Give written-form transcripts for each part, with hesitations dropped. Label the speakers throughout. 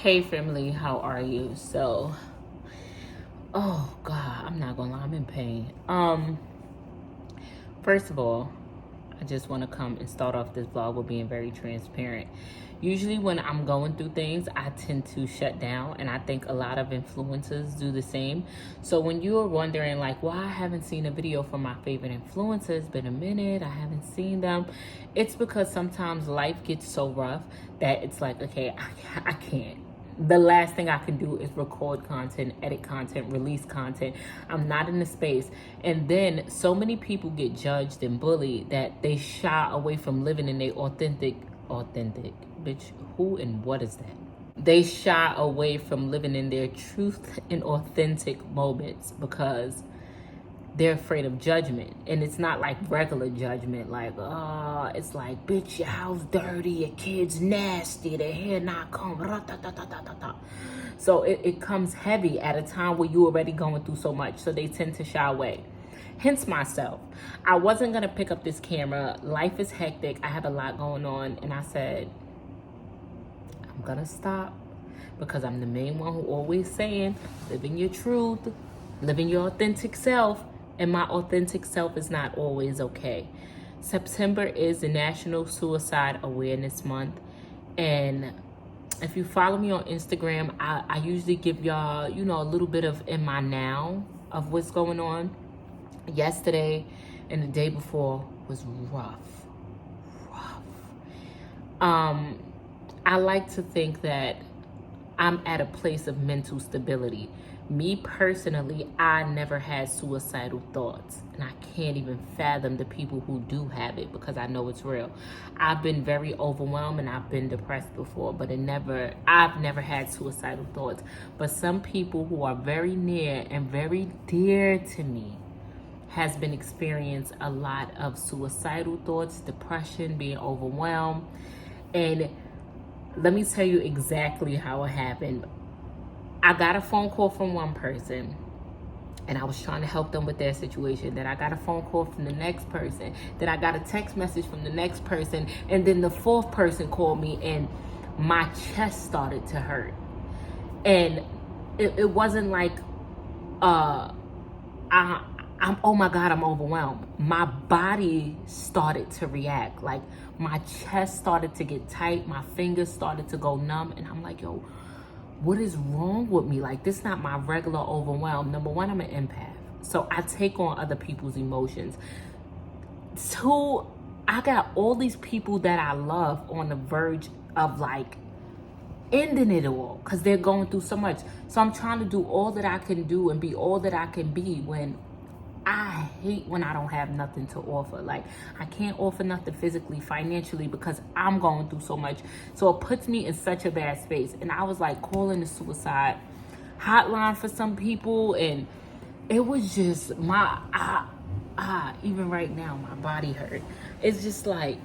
Speaker 1: Hey family, how are you? So, oh God, I'm not gonna lie, I'm in pain. First of all, I just want to come and start off this vlog with being very transparent. Usually when I'm going through things, I tend to shut down, and I think a lot of influencers do the same. So when you are wondering like why I haven't seen a video from my favorite influencers, it's been a minute, I haven't seen them, it's because sometimes life gets so rough that it's like, okay, I can't. The last thing I can do is record content, edit content, release content. I'm not in the space. And then so many people get judged and bullied that they shy away from living in their authentic, bitch, who and what is that? They shy away from living in their truth and authentic moments because they're afraid of judgment. And it's not like regular judgment, like, oh, it's like, bitch, your house dirty, your kids nasty, their hair not combed. So it comes heavy at a time where you're already going through so much. So they tend to shy away. Hence myself. I wasn't gonna pick up this camera. Life is hectic. I have a lot going on. And I said, I'm gonna stop because I'm the main one who always saying, living your truth, living your authentic self. And my authentic self is not always okay. September is the National Suicide Awareness Month. And if you follow me on Instagram, I usually give y'all, you know, a little bit of in my now of what's going on. Yesterday and the day before was rough. I like to think that I'm at a place of mental stability. Me personally, I never had suicidal thoughts, and I can't even fathom the people who do have it because I know it's real. I've been very overwhelmed and I've been depressed before, but I've never had suicidal thoughts. But some people who are very near and very dear to me has been experiencing a lot of suicidal thoughts, depression, being overwhelmed. And let me tell you exactly how it happened. I got a phone call from one person and I was trying to help them with their situation. Then I got a phone call from the next person. Then I got a text message from the next person. And then the fourth person called me and my chest started to hurt. And it wasn't like, oh my God, I'm overwhelmed. My body started to react. Like my chest started to get tight. My fingers started to go numb. And I'm like, yo, what is wrong with me? Like, this is not my regular overwhelm. Number one, I'm an empath. So I take on other people's emotions. Two, I got all these people that I love on the verge of like ending it all because they're going through so much. So I'm trying to do all that I can do and be all that I can be when I hate when I don't have nothing to offer. Like, I can't offer nothing physically, financially, because I'm going through so much. So it puts me in such a bad space. And I was like calling the suicide hotline for some people. And it was just even right now, my body hurt. It's just like,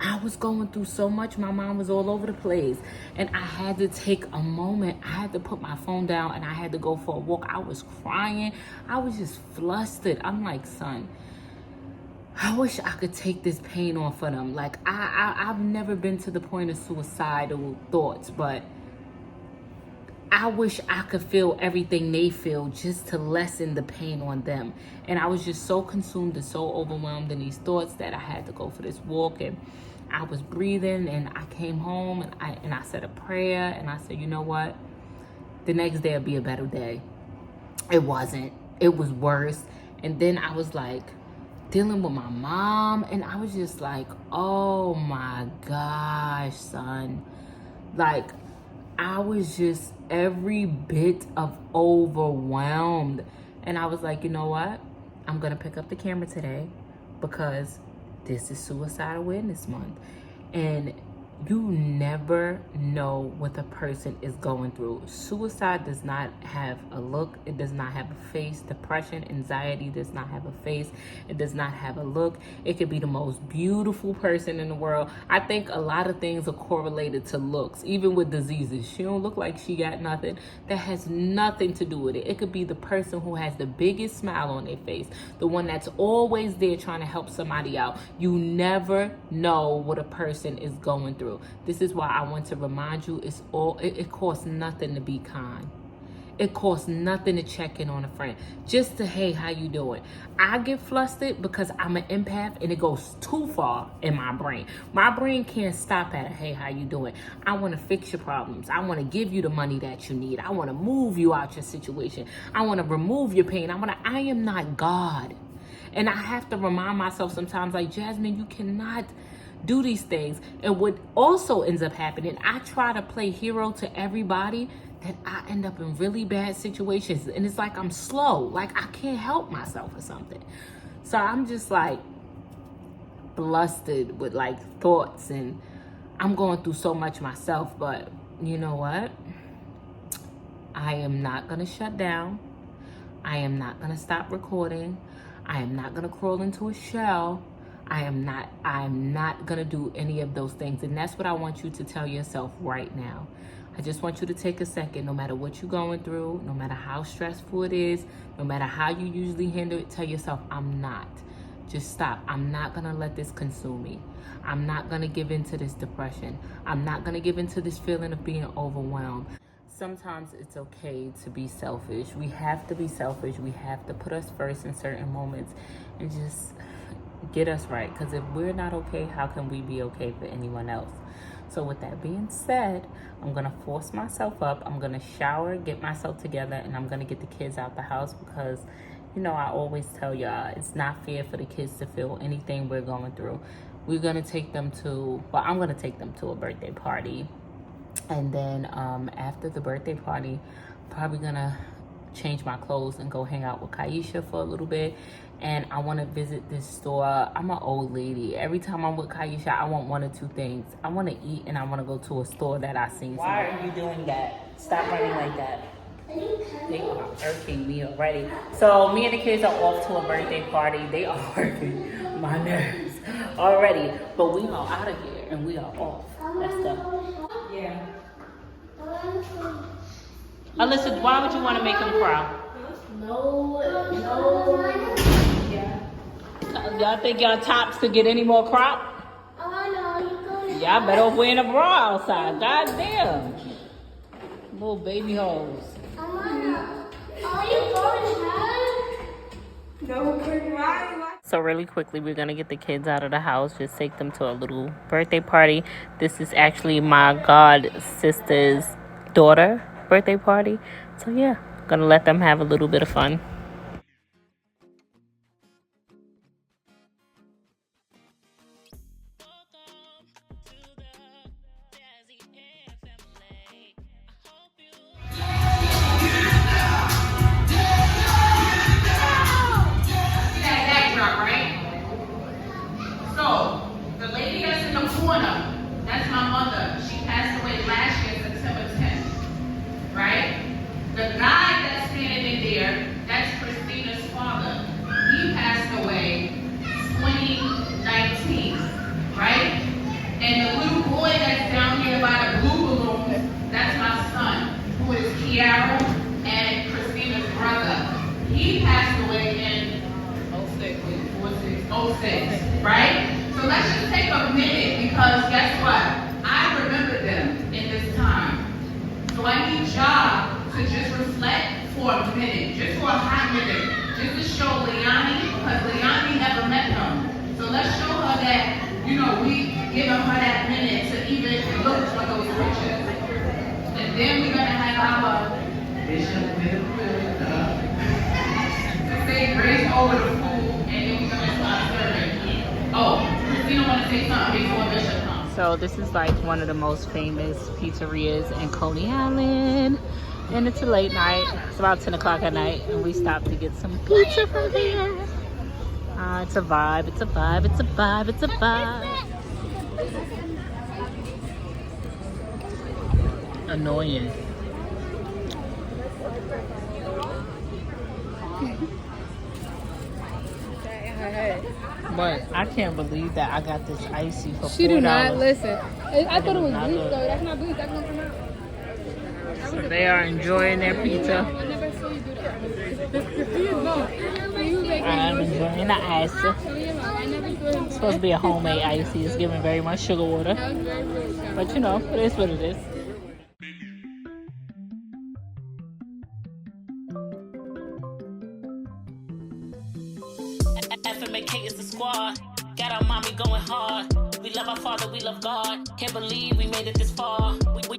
Speaker 1: I was going through so much. My mind was all over the place. And I had to take a moment. I had to put my phone down and I had to go for a walk. I was crying. I was just flustered. I'm like, son, I wish I could take this pain off of them. Like, I've never been to the point of suicidal thoughts, but I wish I could feel everything they feel just to lessen the pain on them. And I was just so consumed and so overwhelmed in these thoughts that I had to go for this walk. And I was breathing and I came home and I said a prayer and I said, you know what? The next day will be a better day. It wasn't. It was worse. And then I was like dealing with my mom and I was just like, oh my gosh, son. Like, I was just every bit of overwhelmed. And I was like, you know what? I'm going to pick up the camera today because this is Suicide Awareness Month. And you never know what a person is going through. Suicide does not have a look. It does not have a face. Depression, anxiety does not have a face. It does not have a look. It could be the most beautiful person in the world. I think a lot of things are correlated to looks, even with diseases. She don't look like she got nothing. That has nothing to do with it. It could be the person who has the biggest smile on their face, the one that's always there trying to help somebody out. You never know what a person is going through. through. This is why I want to remind you, it costs nothing to be kind. It costs nothing to check in on a friend. Just to, hey, how you doing? I get flustered because I'm an empath and it goes too far in my brain. My brain can't stop at a, hey, how you doing? I want to fix your problems. I want to give you the money that you need. I want to move you out your situation. I want to remove your pain. I am not God. And I have to remind myself sometimes, like, Jasmine, you cannot do these things. And what also ends up happening, I try to play hero to everybody, that I end up in really bad situations. And it's like I'm slow. Like I can't help myself or something. So I'm just like flustered with like thoughts, and I'm going through so much myself. But you know what? I am not going to shut down. I am not going to stop recording. I am not going to crawl into a shell. I'm not going to do any of those things. And that's what I want you to tell yourself right now. I just want you to take a second, no matter what you're going through, no matter how stressful it is, no matter how you usually handle it, tell yourself, I'm not. Just stop. I'm not going to let this consume me. I'm not going to give into this depression. I'm not going to give into this feeling of being overwhelmed. Sometimes it's okay to be selfish. We have to be selfish. We have to put us first in certain moments and just get us right. Because if we're not okay, how can we be okay for anyone else? So with that being said, I'm going to force myself up. I'm going to shower, get myself together, and I'm going to get the kids out the house because, you know, I always tell y'all, it's not fair for the kids to feel anything we're going through. We're going to take them to, well, I'm going to take them to a birthday party. And then after the birthday party, probably going to change my clothes and go hang out with Kyesha for a little bit. And I want to visit this store. I'm an old lady. Every time I'm with Kyesha, I want one or two things. I want to eat and I want to go to a store that I seen. Why are you doing that? Stop running like that. They are irking me already. So me and the kids are off to a birthday party. They are working my nerves already. But we are out of here and we are off. Let's go. Yeah. Alyssa, why would you want to make him cry? No. Yeah. Y'all think y'all tops could get any more crop? Oh no, y'all better off wearing a bra outside. God damn. Little baby hoes. Are you going to So really quickly, we're going to get the kids out of the house. Just take them to a little birthday party. This is actually my god sister's daughter birthday party. So yeah, gonna let them have a little bit of fun.
Speaker 2: Kyro and Christina's brother. He passed away in 06, right? So let's just take a minute because guess what? I remember them in this time. So I need y'all to just reflect for a minute, just for a hot minute, just to show Leonie, because Leonie never met them. So let's show her that, you know, we giving her that minute to even look for those pictures. And then we're going to have our Bishop to say grace over the food, and then we're going to start serving. Oh, Christina want to say something before Bishop comes.
Speaker 1: So this is like one of the most famous pizzerias in Coney Island. And it's a late night. It's about 10 o'clock at night. And we stopped to get some pizza from here. It's a vibe, it's a vibe, it's a vibe, it's a vibe. Annoying. But I can't believe that I got this icy for $4.
Speaker 3: She do not listen. I thought it was bleach though. That's not bleach. That's not come out.
Speaker 1: So they are enjoying their pizza.
Speaker 3: I never saw you do that.
Speaker 1: I'm enjoying the ice. It's supposed to be a homemade icy. It's giving very much sugar water.
Speaker 3: That was very rude.
Speaker 1: But you know, it is what it is. FMAK is the squad. Got our mommy going hard. We love our father, we love God. Can't believe we made it this far.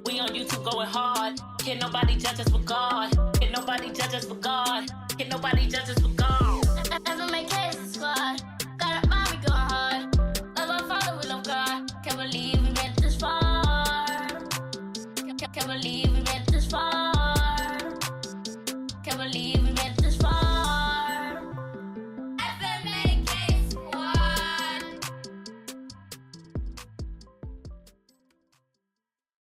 Speaker 1: We on YouTube going hard. Can't nobody judge us but God. Can't nobody judge us but God. Can't nobody judge us but God.
Speaker 4: FMAK is the squad. Got our mommy going hard. Love our father, we love God. Can't believe we made it this far. Can't believe we made it this far. Can't believe we made it